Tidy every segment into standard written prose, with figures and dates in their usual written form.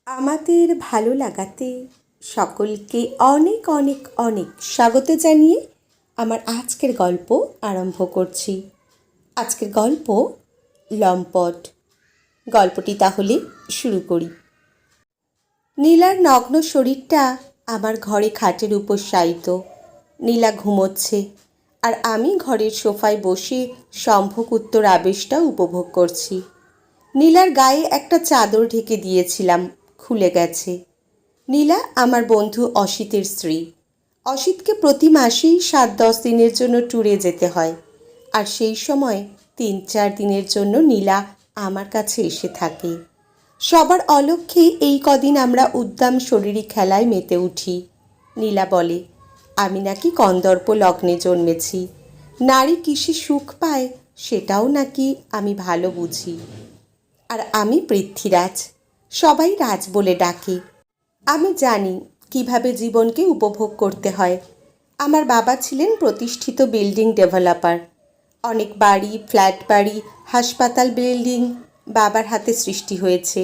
আমাদের ভালো লাগাতে সকলকে অনেক অনেক অনেক স্বাগত জানিয়ে আমার আজকের গল্প আরম্ভ করছি। আজকের গল্প লম্পট। গল্পটি তাহলে শুরু করি। নীলার নগ্ন শরীরটা আমার ঘরে খাটের উপর শায়িত। নীলা ঘুমোচ্ছে আর আমি ঘরের সোফায় বসে সম্ভোগ উত্তর আবেশটা উপভোগ করছি। নীলার গায়ে একটা চাদর ঢেকে দিয়েছিলাম, খুলে গেছে। নীলা আমার বন্ধু অসিতের স্ত্রী। অসিতকে প্রতি মাসেই 7-10 দিনের জন্য ট্যুরে যেতে হয়, আর সেই সময় 3-4 দিনের জন্য নীলা আমার কাছে এসে থাকে। সবার অলক্ষ্যে এই কদিন আমরা উদ্দাম শরীরী খেলায় মেতে উঠি। নীলা বলে আমি নাকি কন্দর্প লগ্নে জন্মেছি, নারী কিসে সুখ পায় সেটাও নাকি আমি ভালো বুঝি। আর আমি পৃথ্বীরাজ, সবাই রাজ বলে ডাকে। আমি জানি কিভাবে জীবনকে উপভোগ করতে হয়। আমার বাবা ছিলেন প্রতিষ্ঠিত বিল্ডিং ডেভেলপার। অনেক বাড়ি, ফ্ল্যাট বাড়ি, হাসপাতাল বিল্ডিং বাবার হাতে সৃষ্টি হয়েছে।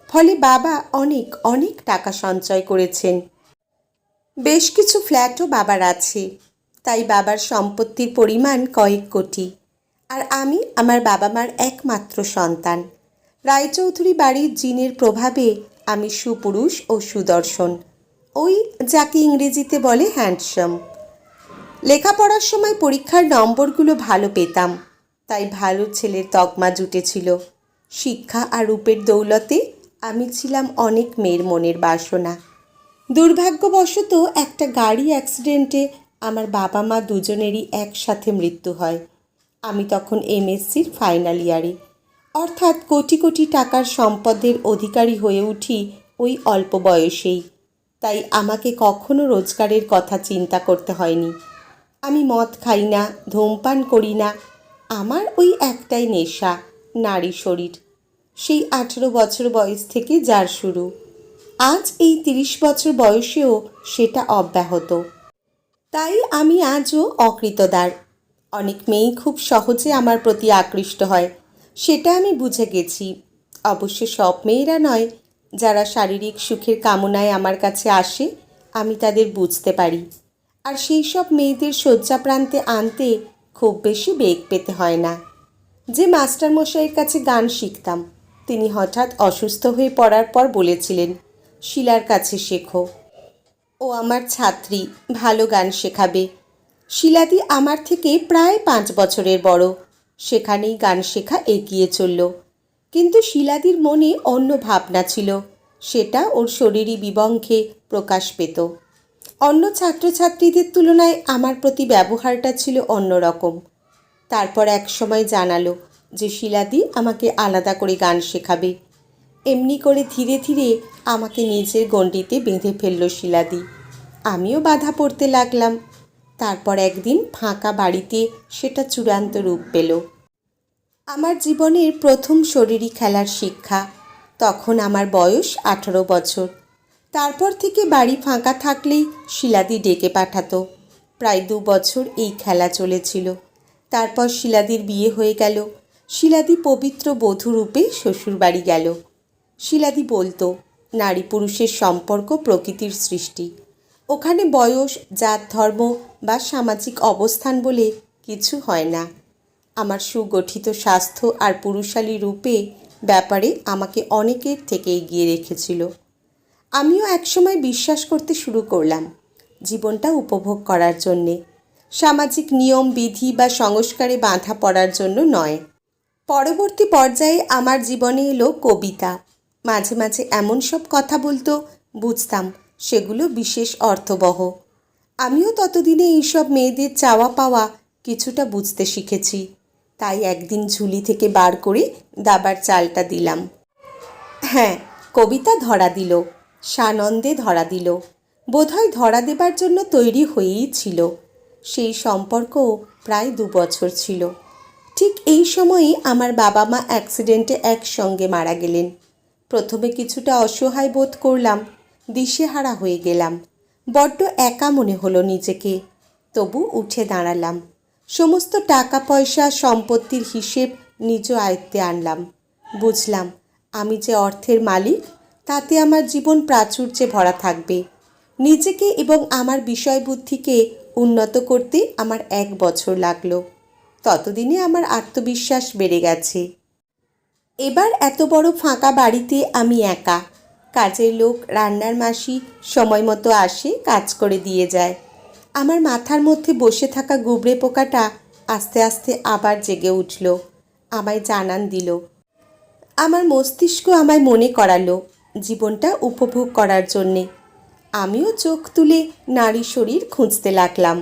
ফলে বাবা অনেক অনেক টাকা সঞ্চয় করেছেন। বেশ কিছু ফ্ল্যাটও বাবার আছে, তাই বাবার সম্পত্তির পরিমাণ কয়েক কোটি। আর আমি আমার বাবা মার একমাত্র সন্তান। রায়চৌধুরী বাড়ির জিনের প্রভাবে আমি সুপুরুষ ও সুদর্শন, ওই যাকে ইংরেজিতে বলে হ্যান্ডসাম। লেখাপড়ার সময় পরীক্ষার নম্বরগুলো ভালো পেতাম, তাই ভালো ছেলের তকমা জুটেছিল। শিক্ষা আর রূপের দৌলতে আমি ছিলাম অনেক মেয়ের মনের বাসনা। দুর্ভাগ্যবশত একটা গাড়ি অ্যাক্সিডেন্টে আমার বাবা মা দুজনেরই একসাথে মৃত্যু হয়। আমি তখন এমএসসির ফাইনাল ইয়ারে, অর্থাৎ কোটি কোটি টাকার সম্পদের অধিকারী হয়ে উঠি ওই অল্প বয়সেই। তাই আমাকে কখনো রোজগারের কথা চিন্তা করতে হয়নি। আমি মদ খাই না, ধূমপান করি না। আমার ওই একটাই নেশা, নারী শরীর। সেই 18 বছর বয়স থেকে যার শুরু। আজ এই 30 বছর বয়সেও সেটা অব্যাহত। তাই আমি আজও অকৃতদার। অনেক মেয়েই খুব সহজে আমার প্রতি আকৃষ্ট হয়, সেটা আমি বুঝে গেছি। অবশ্য সব মেয়েরা নয়। যারা শারীরিক সুখের কামনায় আমার কাছে আসে আমি তাদের বুঝতে পারি। আর সেই সব মেয়েদের শয্যাপ্রান্তে আনতে খুব বেশি বেগ পেতে হয় না। যে মাস্টারমশাইয়ের কাছে গান শিখতাম, তিনি হঠাৎ অসুস্থ হয়ে পড়ার পর বলেছিলেন, শিলার কাছে শেখো, ও আমার ছাত্রী, ভালো গান শেখাবে। শিলাদি আমার থেকে প্রায় 5 বছরের বড়। সেখানেই গান শেখা এগিয়ে চলল। কিন্তু শিলাদির মনে অন্য ভাবনা ছিল, সেটা ওর শরীরী বিবঙ্গে প্রকাশ পেত। অন্য ছাত্রছাত্রীদের তুলনায় আমার প্রতি ব্যবহারটা ছিল অন্যরকম। তারপর এক সময় জানালো যে শিলাদি আমাকে আলাদা করে গান শেখাবে। এমনি করে ধীরে ধীরে আমাকে নিজের গণ্ডিতে বেঁধে ফেলল শিলাদি। আমিও বাধা পড়তে লাগলাম। তারপর একদিন ফাঁকা বাড়িতে সেটা চূড়ান্ত রূপ পেল। আমার জীবনের প্রথম শরীরী খেলার শিক্ষা। তখন আমার বয়স 18 বছর। তারপর থেকে বাড়ি ফাঁকা থাকলেই শিলাদি ডেকে পাঠাতো। প্রায় 2 বছর এই খেলা চলেছিল। তারপর শিলাদির বিয়ে হয়ে গেল। শিলাদি পবিত্র বধূরূপে শ্বশুরবাড়ি গেল। শিলাদি বলতো, নারী পুরুষের সম্পর্ক প্রকৃতির সৃষ্টি। ওখানে বয়স, জাত, ধর্ম বা সামাজিক অবস্থান বলে কিছু হয় না। আমার সুগঠিত স্বাস্থ্য আর পুরুষালী রূপে ব্যাপারে আমাকে অনেকের থেকে এগিয়ে রেখেছিল। আমিও একসময় বিশ্বাস করতে শুরু করলাম, জীবনটা উপভোগ করার জন্যে, সামাজিক নিয়ম বিধি বা সংস্কারে বাঁধা পড়ার জন্য নয়। পরবর্তী পর্যায়ে আমার জীবনে এলো কবিতা। মাঝে মাঝে এমন সব কথা বলতো, বুঝতাম সেগুলো বিশেষ অর্থবহ। আমিও ততদিনে এইসব মেয়েদের চাওয়া পাওয়া কিছুটা বুঝতে শিখেছি। তাই একদিন ঝুলি থেকে বার করে দাবার চালটা দিলাম। হ্যাঁ, কবিতা ধরা দিল, সানন্দে ধরা দিল। বোধহয় ধরা দেবার জন্য তৈরি হয়েই ছিল। সেই সম্পর্ক প্রায় 2 বছর ছিল। ঠিক এই সময়েই আমার বাবা মা অ্যাক্সিডেন্টে একসঙ্গে মারা গেলেন। প্রথমে কিছুটা অসহায় বোধ করলাম, দিশেহারা হয়ে গেলাম। বড্ড একা মনে হলো নিজেকে। তবু উঠে দাঁড়ালাম। সমস্ত টাকা পয়সা সম্পত্তির হিসেব নিজ আয়ত্তে আনলাম। বুঝলাম আমি যে অর্থের মালিক তাতে আমার জীবন প্রাচুর্যে ভরা থাকবে। নিজেকে এবং আমার বিষয়বুদ্ধিকে উন্নত করতে আমার 1 বছর লাগলো। ততদিনে আমার আত্মবিশ্বাস বেড়ে গেছে। এবার এত বড় ফাঁকা বাড়িতে আমি একা। কাজের লোক, রান্নার মাসি সময় মতো আসে, কাজ করে দিয়ে যায়। আমার মাথার মধ্যে বসে থাকা গুবরে পোকাটা আস্তে আস্তে আবার জেগে উঠল, আমায় জানান দিল। আমার মস্তিষ্ক আমায় মনে করালো জীবনটা উপভোগ করার জন্যে। আমিও চোখ তুলে নারী শরীর খুঁজতে লাগলাম।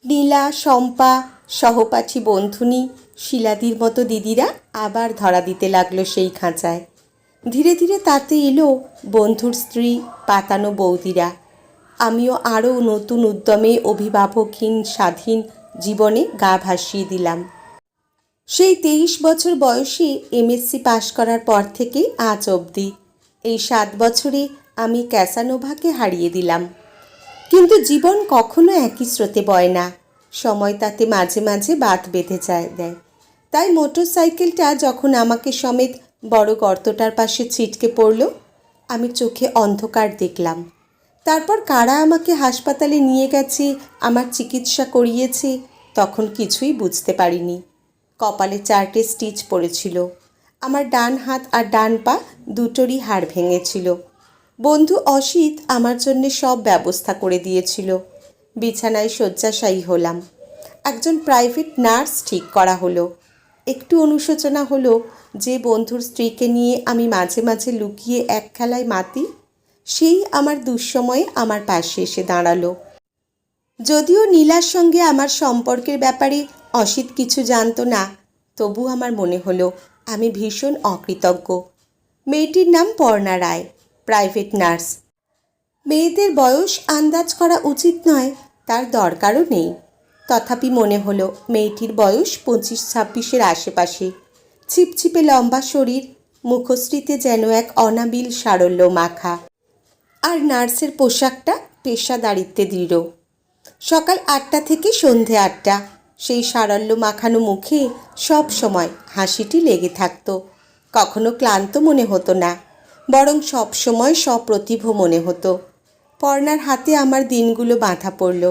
নীলা, শম্পা, সহপাঠী বন্ধুনি, শিলাদির মতো দিদিরা আবার ধরা দিতে লাগলো সেই খাঁচায়। ধীরে ধীরে তাতে এলো বন্ধুর স্ত্রী, পাতানো বৌদিরা। আমিও আরও নতুন উদ্যমে অভিভাবকহীন স্বাধীন জীবনে গা ভাসিয়ে দিলাম। সেই 23 বছর বয়সে এমএসসি পাশ করার পর থেকে আজ অবধি এই 7 বছরে আমি ক্যাসানোভাকে হারিয়ে দিলাম। কিন্তু জীবন কখনো একই স্রোতে বয় না, সময় তাতে মাঝে মাঝে বাঁধ বেঁধে দেয়। তাই মোটর সাইকেলটা যখন আমাকে সমেত বড় গর্তটার পাশে ছিটকে পড়ল, আমি চোখে অন্ধকার দেখলাম। তারপর কারা আমাকে হাসপাতালে নিয়ে গেছে, আমার চিকিৎসা করিয়েছে, তখন কিছুই বুঝতে পারিনি। কপালে 4টে স্টিচ পড়েছিল। আমার ডান হাত আর ডান পা দুটোরই হাড় ভেঙেছিল। বন্ধু অসিত আমার জন্যে সব ব্যবস্থা করে দিয়েছিল। বিছানায় শয্যাশায়ী হলাম। একজন প্রাইভেট নার্স ঠিক করা হলো। একটু অনুশোচনা হলো যে বন্ধুর স্ত্রীকে নিয়ে আমি মাঝে মাঝে লুকিয়ে এক খেলায় মাতি, সেই আমার দুঃসময়ে আমার পাশে এসে দাঁড়ালো। যদিও নীলার সঙ্গে আমার সম্পর্কের ব্যাপারে অসিত কিছু জানতো না, তবু আমার মনে হলো আমি ভীষণ অকৃতজ্ঞ। মেয়েটির নাম পর্ণা রায়, প্রাইভেট নার্স। মেয়েদের বয়স আন্দাজ করা উচিত নয়, তার দরকারও নেই। তথাপি মনে হলো মেয়েটির বয়স 25-26-এর আশেপাশে। ছিপছিপে লম্বা শরীর, মুখশ্রীতে যেন এক অনাবিল সারল্য মাখা। আর নার্সের পোশাকটা পেশাদারিত্বে দৃঢ়। সকাল 8টা থেকে সন্ধে 8টা, সেই সারল্য মাখানো মুখে সব সময় হাসিটি লেগে থাকতো। কখনো ক্লান্ত মনে হতো না, বরং সব সময় সপ্রতিভ মনে হতো। পর্ণার হাতে আমার দিনগুলো বাঁধা পড়ল।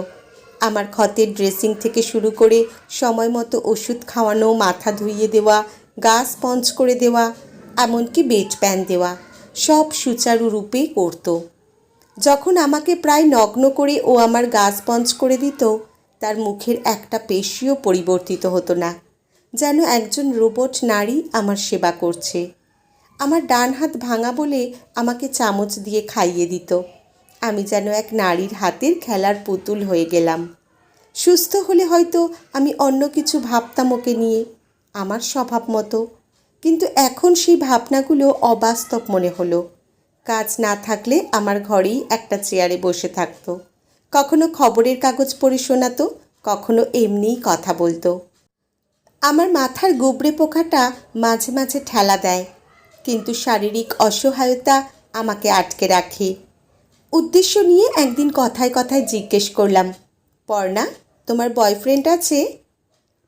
আমার ক্ষতের ড্রেসিং থেকে শুরু করে সময় মতো ওষুধ খাওয়ানো, মাথা ধুইয়ে দেওয়া, গা স্পঞ্জ করে দেওয়া, এমনকি বেড প্যান দেওয়া, সব সুচারুরূপে করত। যখন আমাকে প্রায় নগ্ন করে ও আমার গা স্পঞ্জ করে দিত, তার মুখের একটা পেশিও পরিবর্তিত হতো না, যেন একজন রোবট নারী আমার সেবা করছে। আমার ডান হাত ভাঙা বলে আমাকে চামচ দিয়ে খাইয়ে দিত। আমি যেন এক নারীর হাতের খেলার পুতুল হয়ে গেলাম। সুস্থ হলে হয়তো আমি অন্য কিছু ভাবতাম ওকে নিয়ে, আমার স্বভাব মতো। কিন্তু এখন সেই ভাবনাগুলো অবাস্তব মনে হলো। কাজ না থাকলে আমার ঘরেই একটা চেয়ারে বসে থাকতো, কখনো খবরের কাগজ পড়ে শোনাতো, কখনো এমনিই কথা বলতো। আমার মাথার গুবরে পোকাটা মাঝে মাঝে ঠেলা দেয়, কিন্তু শারীরিক অসহায়তা আমাকে আটকে রাখে। উদ্দেশ্য নিয়ে একদিন কথায় কথায় জিজ্ঞেস করলাম, পর্ণা, তোমার বয়ফ্রেন্ড আছে?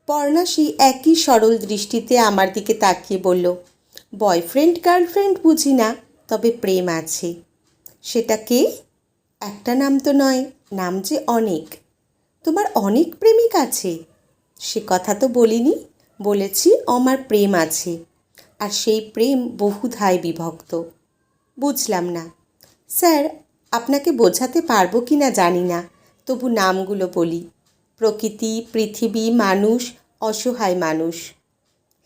পর্ণা সেই একই সরল দৃষ্টিতে আমার দিকে তাকিয়ে বলল, বয়ফ্রেন্ড গার্লফ্রেন্ড বুঝি না, তবে প্রেম আছে। সেটা কে? একটা নাম তো নয়, নাম যে অনেক। তোমার অনেক প্রেমিক আছে? সে কথা তো বলিনি, বলেছি আমার প্রেম আছে, আর সেই প্রেম বহুধায় বিভক্ত। বুঝলাম না স্যার, আপনাকে বোঝাতে পারবো কি না জানি না, তবু নামগুলো বলি। প্রকৃতি, পৃথিবী, মানুষ, অসহায় মানুষ।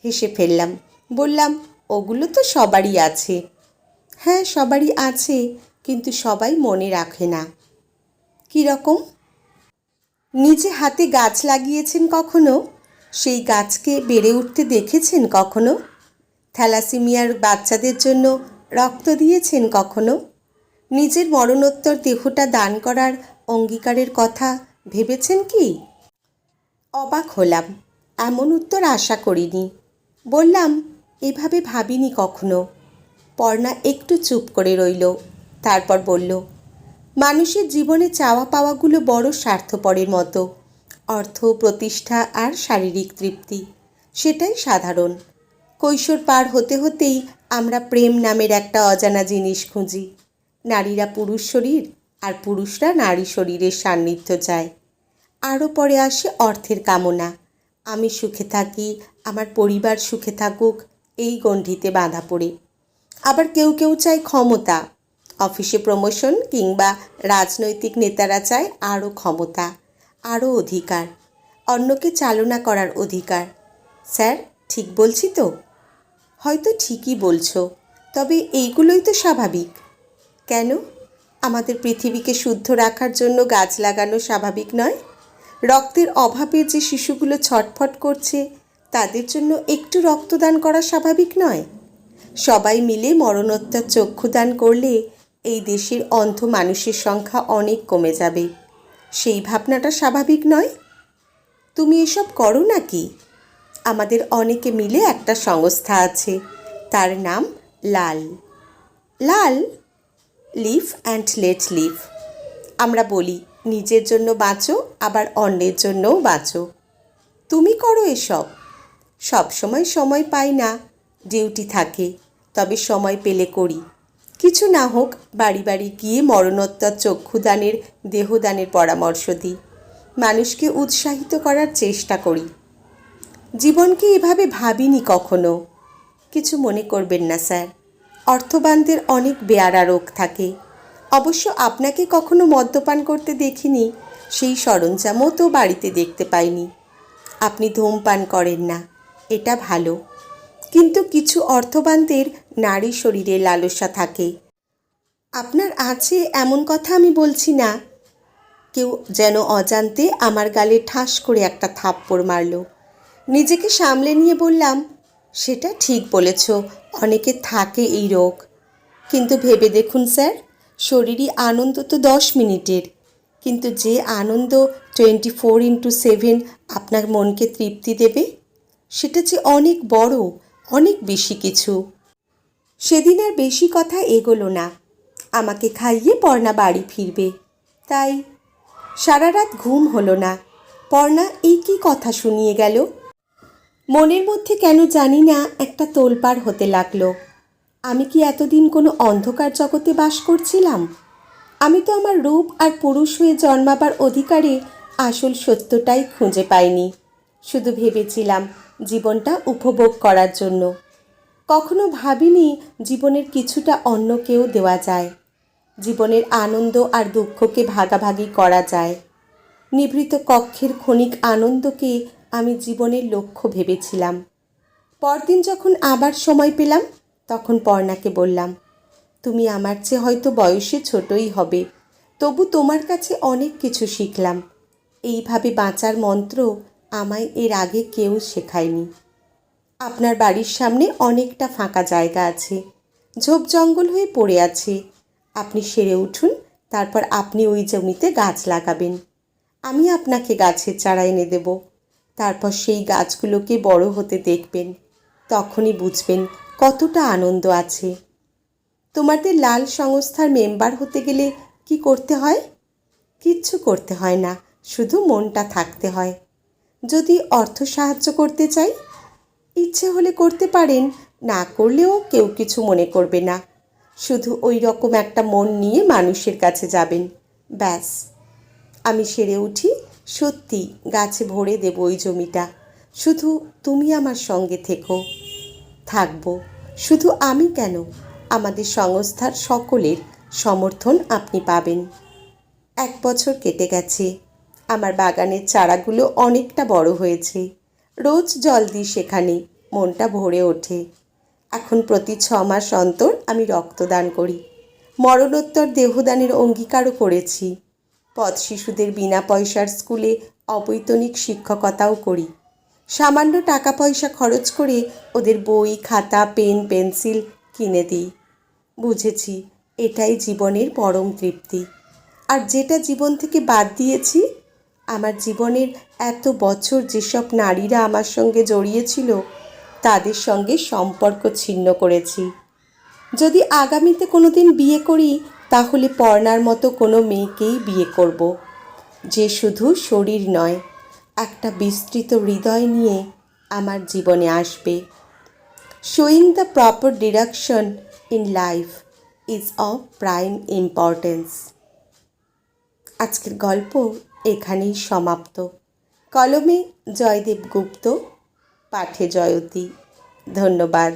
হেসে ফেললাম, বললাম, ওগুলো তো সবারই আছে। হ্যাঁ, সবারই আছে, কিন্তু সবাই মনে রাখে না। কীরকম? নিজে হাতে গাছ লাগিয়েছেন কখনো? সেই গাছকে বেড়ে উঠতে দেখেছেন কখনো? থ্যালাসেমিয়ার বাচ্চাদের জন্য রক্ত দিয়েছেন কখনো? নিজের মরণোত্তর দেহটা দান করার অঙ্গীকারের কথা ভেবেছেন কি? অবাক হলাম, এমন উত্তর আশা করিনি। বললাম, এভাবে ভাবিনি কখনো। পর্ণা একটু চুপ করে রইল, তারপর বলল, মানুষের জীবনে চাওয়া পাওয়াগুলো বড় স্বার্থপরের মতো। অর্থ, প্রতিষ্ঠা আর শারীরিক তৃপ্তি, সেটাই সাধারণ। কৈশোর পার হতে হতেই আমরা প্রেম নামের একটা অজানা জিনিস খুঁজি। নারীরা পুরুষ শরীর আর পুরুষরা নারী শরীরের সান্নিধ্য চায়। আরও পরে আসে অর্থের কামনা। আমি সুখে থাকি, আমার পরিবার সুখে থাকুক, এই গণ্ডিতে বাঁধা পড়ে। আবার কেউ কেউ চায় ক্ষমতা। অফিসে প্রমোশন কিংবা রাজনৈতিক নেতারা চায় আরও ক্ষমতা, আরও অধিকার, অন্যকে চালনা করার অধিকার। স্যার, ঠিক বলছি তো? হয়তো ঠিকই বলছো, তবে এইগুলোই তো স্বাভাবিক। কেন? আমাদের পৃথিবীকে শুদ্ধ রাখার জন্য গাছ লাগানো স্বাভাবিক নয়? রক্তের অভাবে যে শিশুগুলো ছটফট করছে, তাদের জন্য একটু রক্তদান করা স্বাভাবিক নয়? সবাই মিলে মরণোত্তর চক্ষুদান করলে এই দেশের অন্ধ মানুষের সংখ্যা অনেক কমে যাবে। সেই ভাবনাটা স্বাভাবিক নয়? তুমি এসব করো নাকি? আমাদের অনেকে মিলে একটা সংস্থা আছে, তার নাম লাল। লাল, লিভ অ্যান্ড লেট লিভ। আমরা বলি নিজের জন্য বাঁচো, আবার অন্যের জন্যও বাঁচো। তুমি করো এসব? সবসময় সময় পাই না, ডিউটি থাকে, তবে সময় পেলে করি। কিছু না হোক বাড়ি বাড়ি গিয়ে মরণোত্তর চক্ষুদানের, দেহদানের পরামর্শ দিই। মানুষকে উৎসাহিত করার চেষ্টা করি। জীবনকে এভাবে ভাবিনি কখনো। কিছু মনে করবেন না স্যার, অর্থবানদের অনেক বেয়ারা রোগ থাকে। অবশ্য আপনাকে কখনো মদ্যপান করতে দেখিনি, সেই সরঞ্জামও তো বাড়িতে দেখতে পাইনি। আপনি ধূমপান করেন না, এটা ভালো। কিন্তু কিছু অর্থবানদের নারী শরীরে লালসা থাকে। আপনার আছে এমন কথা আমি বলছি না। কেউ যেন অজান্তে আমার গালে ঠাস করে একটা থাপ্পড় মারল। নিজেকে সামলে নিয়ে বললাম, সেটা ঠিক বলেছ, অনেকে থাকে এই রোগ। কিন্তু ভেবে দেখুন স্যার, শরীরী আনন্দ তো 10 মিনিটের, কিন্তু যে আনন্দ 24x7 আপনার মনকে তৃপ্তি দেবে, সেটা যে অনেক বড়, অনেক বেশি কিছু। সেদিন আর বেশি কথা এগোলো না। আমাকে খাইয়ে পর্ণা বাড়ি ফিরবে, তাই সারা রাত ঘুম হলো না। পর্ণা এই কি কথা শুনিয়ে গেল। মনের মধ্যে কেন জানি না একটা তোলপাড় হতে লাগলো। আমি কি এতদিন কোনো অন্ধকার জগতে বাস করছিলাম? আমি তো আমার রূপ আর পুরুষ হয়ে জন্মাবার অধিকারে আসল সত্যটাই খুঁজে পাইনি। শুধু ভেবেছিলাম জীবনটা উপভোগ করার জন্য। কখনো ভাবিনি জীবনের কিছুটা অন্যকেও দেওয়া যায়। জীবনের আনন্দ আর দুঃখকে ভাগাভাগি করা যায়। নিভৃত কক্ষের ক্ষণিক আনন্দকে আমি জীবনের লক্ষ্য ভেবেছিলাম। পরদিন যখন আবার সময় পেলাম, তখন পর্ণাকে বললাম, তুমি আমার চেয়ে হয়তো বয়সে ছোটই হবে, তবু তোমার কাছে অনেক কিছু শিখলাম। এইভাবে বাঁচার মন্ত্র আমায় এর আগে কেউ শেখায়নি। আপনার বাড়ির সামনে অনেকটা ফাঁকা জায়গা আছে, ঝোপ জঙ্গল হয়ে পড়ে আছে। আপনি সেরে উঠুন, তারপর আপনি ওই জমিতে গাছ লাগাবেন। আমি আপনাকে গাছের চারা এনে দেব। তারপর সেই গাছগুলোকে বড় হতে দেখবেন, তখনই বুঝবেন কতটা আনন্দ আছে। তোমাদের লাল সংস্থার মেম্বার হতে গেলে কি করতে হয়? কিচ্ছু করতে হয় না, শুধু মনটা থাকতে হয়। যদি অর্থ সাহায্য করতে চাই, ইচ্ছে হলে করতে পারেন, না করলেও কেউ কিছু মনে করবে না। শুধু ওই রকম একটা মন নিয়ে মানুষের কাছে যাবেন, ব্যাস। আমি সেরে উঠি, সত্যি গাছে ভরে দেব ওই জমিটা। শুধু তুমি আমার সঙ্গে থেকো। থাকবো। শুধু আমি কেন, আমাদের সংস্থার সকলের সমর্থন আপনি পাবেন। 1 বছর কেটে গেছে। আমার বাগানের চারাগুলো অনেকটা বড় হয়েছে। রোজ জল দিই সেখানে, মনটা ভরে ওঠে। এখন প্রতি 6 মাস অন্তর আমি রক্তদান করি। মরণোত্তর দেহদানের অঙ্গীকারও করেছি। পথ শিশুদের বিনা পয়সার স্কুলে অবৈতনিক শিক্ষকতাও করি। সামান্য টাকা পয়সা খরচ করে ওদের বই, খাতা, পেন, পেন্সিল কিনে দিই। বুঝেছি এটাই জীবনের পরম তৃপ্তি। আর যেটা জীবন থেকে বাদ দিয়েছি, আমার জীবনের এত বছর যেসব নারীরা আমার সঙ্গে জড়িয়েছিল, তাদের সঙ্গে সম্পর্ক ছিন্ন করেছি। যদি আগামীতে কোনো দিন বিয়ে করি, তাহলে পর্ণার মতো কোনো মেয়েকেই বিয়ে করব, যে শুধু শরীর নয়, একটা বিস্তৃত হৃদয় নিয়ে আমার জীবনে আসবে। Showing the proper direction in life is of prime importance. আজকের গল্প এখানেই সমাপ্ত। কলমে জয়দেব গুপ্ত, পাঠে জয়তী। ধন্যবাদ।